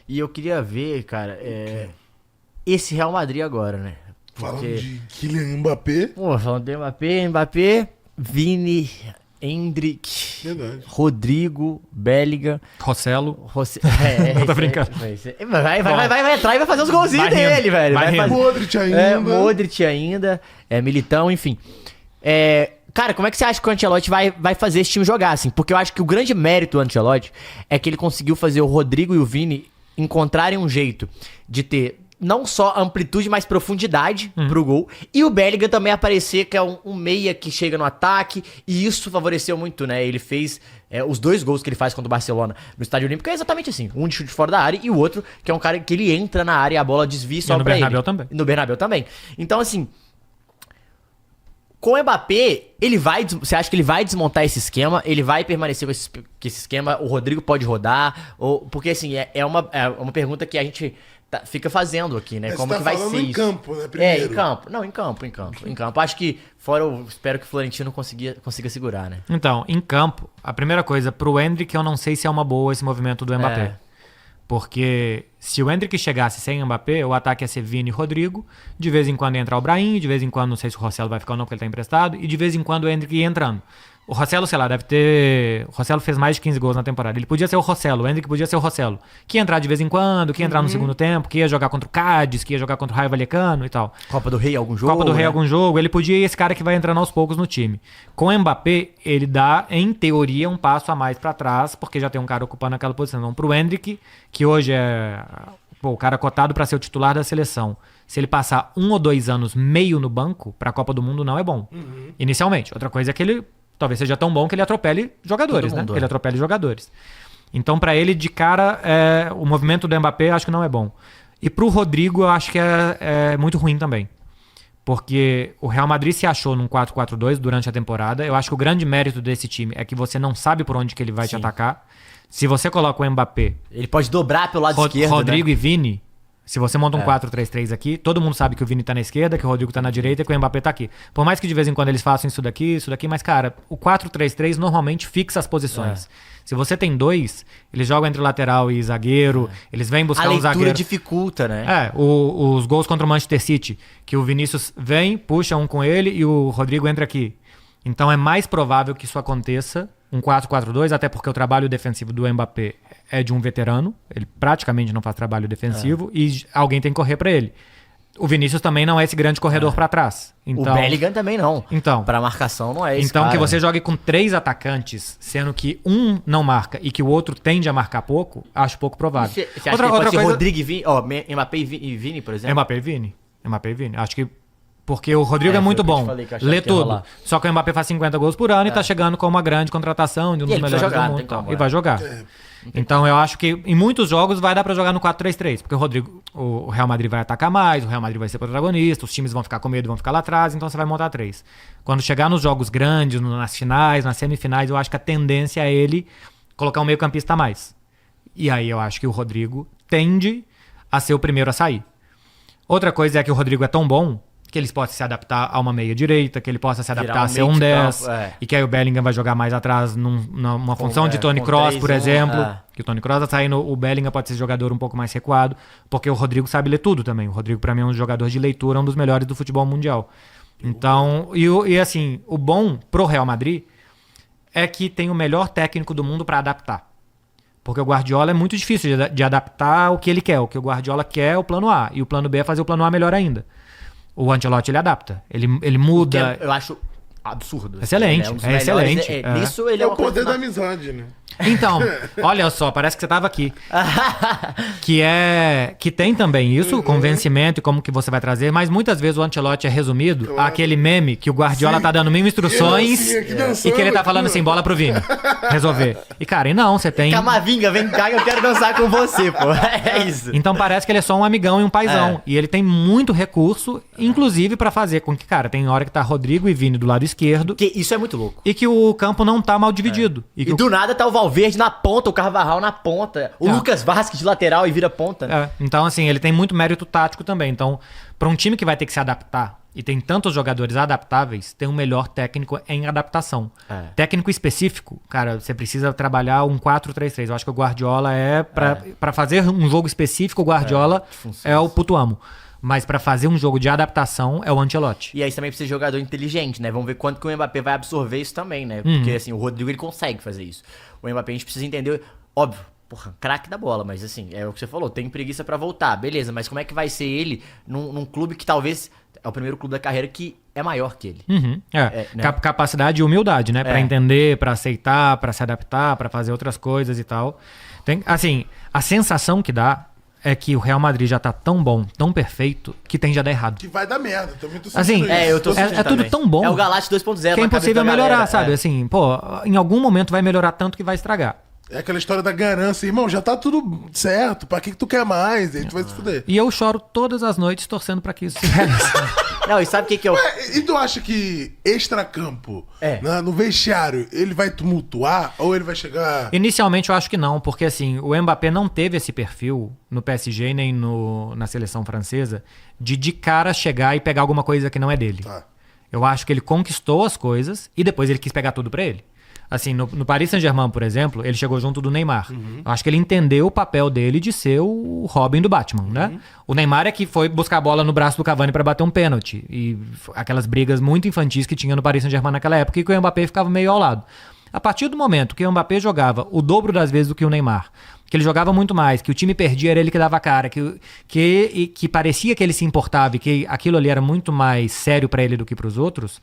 E eu queria ver, cara, esse Real Madrid agora, né? Falando de Kylian Mbappé. Pô, falando de Mbappé, Vini, Endrick, Verdade. Rodrigo, Bellingham, Rossello. Não tô brincando. Vai entrar e vai fazer os golzinhos vai rindo, dele, velho. vai rindo. fazer... Modric ainda. Modric ainda, Militão, enfim. Cara, como é que você acha que o Ancelotti vai fazer esse time jogar, assim? Porque eu acho que o grande mérito do Ancelotti é que ele conseguiu fazer o Rodrigo e o Vini encontrarem um jeito de ter não só amplitude, mas profundidade pro gol. E o Bellingham também aparecer, que é um meia que chega no ataque. E isso favoreceu muito, né? Ele fez os 2 gols que ele faz contra o Barcelona no Estádio Olímpico. É exatamente assim. Um de chute fora da área e o outro que é um cara que ele entra na área e a bola desvia só pra ele. No Bernabéu também. No Bernabéu também. Então, assim... Com o Mbappé, você acha que ele vai desmontar esse esquema? Ele vai permanecer com esse esquema? O Rodrigo pode rodar? Porque, assim, é uma pergunta que a gente fica fazendo aqui, né? Como você que tá vai ser falando em isso? campo, né? Primeiro. Em campo. Não, em campo. Acho que, eu espero que o Florentino consiga segurar, né? Então, em campo, a primeira coisa, pro Endrick eu não sei se é uma boa esse movimento do Mbappé. Porque se o Endrick chegasse sem o Mbappé, o ataque ia ser Vini e Rodrigo. De vez em quando ia entrar o Brahim, de vez em quando, não sei se o Rossello vai ficar ou não, porque ele tá emprestado. E de vez em quando o Endrick ia entrando. O Rossello, sei lá, deve ter... O Rossello fez mais de 15 gols na temporada. Ele podia ser o Rossello, o Endrick podia ser o Rossello. Que ia entrar de vez em quando, que ia entrar no segundo tempo, que ia jogar contra o Cádiz, que ia jogar contra o Raio Vallecano e tal. Copa do Rei algum jogo, Copa do Rei algum jogo. Ele podia ir esse cara que vai entrando aos poucos no time. Com o Mbappé, ele dá, em teoria, um passo a mais pra trás, porque já tem um cara ocupando aquela posição. Então, pro Endrick, que hoje é o cara cotado pra ser o titular da seleção, se ele passar 1 ou 2 anos meio no banco, pra Copa do Mundo não é bom. Inicialmente. Outra coisa é que ele talvez seja tão bom que ele atropele jogadores, né? Ele atropele jogadores. Então, pra ele, de cara, o movimento do Mbappé acho que não é bom. E pro Rodrigo, eu acho que é muito ruim também. Porque o Real Madrid se achou num 4-4-2 durante a temporada. Eu acho que o grande mérito desse time é que você não sabe por onde que ele vai te atacar. Se você coloca o Mbappé... Ele pode dobrar pelo lado esquerdo, Rodrigo né? e Vini... Se você monta um 4-3-3 aqui, todo mundo sabe que o Vini tá na esquerda, que o Rodrigo tá na direita e que o Mbappé tá aqui. Por mais que de vez em quando eles façam isso daqui, mas, cara, o 4-3-3 normalmente fixa as posições. Se você tem 2, eles jogam entre lateral e zagueiro, eles vêm buscar um zagueiro. A leitura dificulta, né? Os gols contra o Manchester City, que o Vinícius vem, puxa um com ele e o Rodrigo entra aqui. Então é mais provável que isso aconteça, um 4-4-2, até porque o trabalho defensivo do Mbappé é de um veterano, ele praticamente não faz trabalho defensivo e alguém tem que correr pra ele. O Vinícius também não é esse grande corredor pra trás. Então, o Bellingham também não. Então, pra marcação não é esse então cara. Que você jogue com 3 atacantes, sendo que um não marca e que o outro tende a marcar pouco, acho pouco provável. Você acha que pode ser Rodrigo e Vini, Mbappé e Vini, por exemplo? Mbappé e Vini. Acho que porque o Rodrigo é muito bom, lê tudo. Só que o Mbappé faz 50 gols por ano e tá chegando com uma grande contratação de um dos melhores do mundo. E vai jogar. Então eu acho que em muitos jogos vai dar pra jogar no 4-3-3, porque o Real Madrid vai atacar mais, o Real Madrid vai ser protagonista, os times vão ficar com medo, vão ficar lá atrás, então você vai montar 3. Quando chegar nos jogos grandes, nas finais, nas semifinais, eu acho que a tendência é ele colocar um meio-campista a mais. E aí eu acho que o Rodrigo tende a ser o primeiro a sair. Outra coisa é que o Rodrigo é tão bom que eles possam se adaptar a uma meia-direita, que ele possa se adaptar a ser um 10, e que aí o Bellingham vai jogar mais atrás numa função de Toni Kroos, por exemplo. Que o Toni Kroos tá saindo, o Bellingham pode ser jogador um pouco mais recuado, porque o Rodrigo sabe ler tudo também. O Rodrigo, pra mim, é um jogador de leitura, um dos melhores do futebol mundial. Então, e assim, o bom pro Real Madrid é que tem o melhor técnico do mundo pra adaptar. Porque o Guardiola é muito difícil de adaptar o que ele quer. O que o Guardiola quer é o plano A, e o plano B é fazer o plano A melhor ainda. O Ancelotti, ele adapta. Ele muda. Eu acho absurdo. Excelente. É excelente. Nisso ele é o poder da amizade, né? Então, olha só, parece que você tava aqui. Que tem também isso, o convencimento e como que você vai trazer, mas muitas vezes o Ancelotti é resumido àquele meme que o Guardiola tá dando mil instruções e que ele tá falando assim, bola pro Vini resolver. E cara, e não, você tem... Camavinga, vem cá que eu quero dançar com você, pô. É isso. Então parece que ele é só um amigão e um paizão. E ele tem muito recurso, inclusive pra fazer com que, cara, tem hora que tá Rodrigo e Vini do lado esquerdo. Que isso é muito louco. E que o campo não tá mal dividido. E do nada tá o Valverde na ponta, o Carvajal na ponta, o Lucas Vasquez de lateral e vira ponta. Né? Então, assim, ele tem muito mérito tático também. Então, para um time que vai ter que se adaptar e tem tantos jogadores adaptáveis, tem um melhor técnico em adaptação. Técnico específico, cara, você precisa trabalhar um 4-3-3. Eu acho que o Guardiola pra fazer um jogo específico, o Guardiola é o puto amo. Mas pra fazer um jogo de adaptação é o Ancelotti. E aí você também precisa de jogador inteligente, né? Vamos ver quanto que o Mbappé vai absorver isso também, né? Porque assim, o Rodrigo ele consegue fazer isso. O Mbappé a gente precisa entender, óbvio, porra, craque da bola, mas assim, é o que você falou, tem preguiça pra voltar, beleza, mas como é que vai ser ele num clube que talvez é o primeiro clube da carreira que é maior que ele? Né? Capacidade e humildade, né? Pra entender, pra aceitar, pra se adaptar, pra fazer outras coisas e tal. Assim, a sensação que dá é que o Real Madrid já tá tão bom, tão perfeito, que tende a dar errado. Que vai dar merda, também tô sentindo isso. Eu tô sentindo é tudo tão bom. É o Galate 2.0. Que é impossível melhorar, sabe? Assim, pô, em algum momento vai melhorar tanto que vai estragar. É aquela história da ganância, irmão, já tá tudo certo, pra que tu quer mais? A gente vai se fuder. E eu choro todas as noites torcendo pra que isso se realize. Não, e sabe o que eu... E tu acha que extracampo, no vestiário, ele vai tumultuar ou ele vai chegar... Inicialmente eu acho que não, porque assim, o Mbappé não teve esse perfil no PSG nem na seleção francesa de cara chegar e pegar alguma coisa que não é dele. Tá. Eu acho que ele conquistou as coisas e depois ele quis pegar tudo pra ele. Assim, no Paris Saint-Germain, por exemplo, ele chegou junto do Neymar. Eu acho que ele entendeu o papel dele de ser o Robin do Batman, né? O Neymar é que foi buscar a bola no braço do Cavani pra bater um pênalti. E aquelas brigas muito infantis que tinha no Paris Saint-Germain naquela época e que o Mbappé ficava meio ao lado. A partir do momento que o Mbappé jogava o dobro das vezes do que o Neymar, que ele jogava muito mais, que o time perdia, era ele que dava a cara, que parecia que ele se importava e que aquilo ali era muito mais sério pra ele do que pros outros,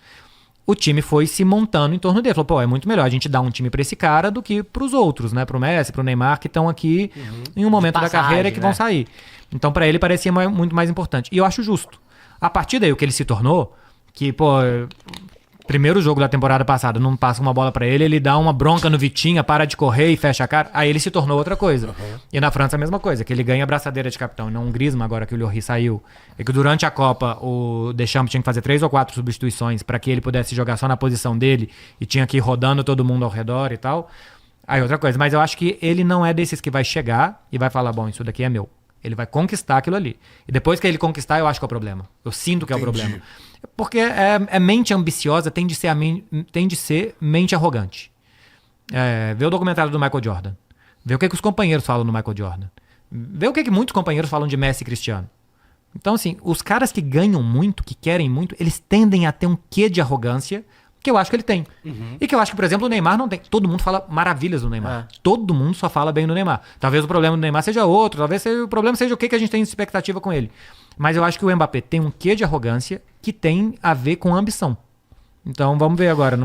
o time foi se montando em torno dele. Falou, pô, é muito melhor a gente dar um time pra esse cara do que pros outros, né? Pro Messi, pro Neymar, que estão aqui em um momento da carreira que vão sair. Então, pra ele, parecia muito mais importante. E eu acho justo. A partir daí, o que ele se tornou, que, pô, primeiro jogo da temporada passada, não passa uma bola pra ele, ele dá uma bronca no Vitinha, para de correr e fecha a cara. Aí ele se tornou outra coisa. E na França a mesma coisa, que ele ganha a braçadeira de capitão, e não um Griezmann agora que o Lloris saiu. E que durante a Copa o Deschamps tinha que fazer 3 ou 4 substituições pra que ele pudesse jogar só na posição dele e tinha que ir rodando todo mundo ao redor e tal. Aí outra coisa, mas eu acho que ele não é desses que vai chegar e vai falar, bom, isso daqui é meu. Ele vai conquistar aquilo ali. E depois que ele conquistar, eu acho que é o problema. Eu sinto que é o problema. Porque é mente ambiciosa, tende a ser mente arrogante. Vê o documentário do Michael Jordan. Vê o que os companheiros falam do Michael Jordan. Vê o que muitos companheiros falam de Messi e Cristiano. Então, assim, os caras que ganham muito, que querem muito, eles tendem a ter um quê de arrogância que eu acho que ele tem. E que eu acho que, por exemplo, o Neymar não tem. Todo mundo fala maravilhas do Neymar. Todo mundo só fala bem do Neymar. Talvez o problema do Neymar seja outro, talvez o problema seja o que a gente tem de expectativa com ele. Mas eu acho que o Mbappé tem um quê de arrogância que tem a ver com ambição. Então, vamos ver agora.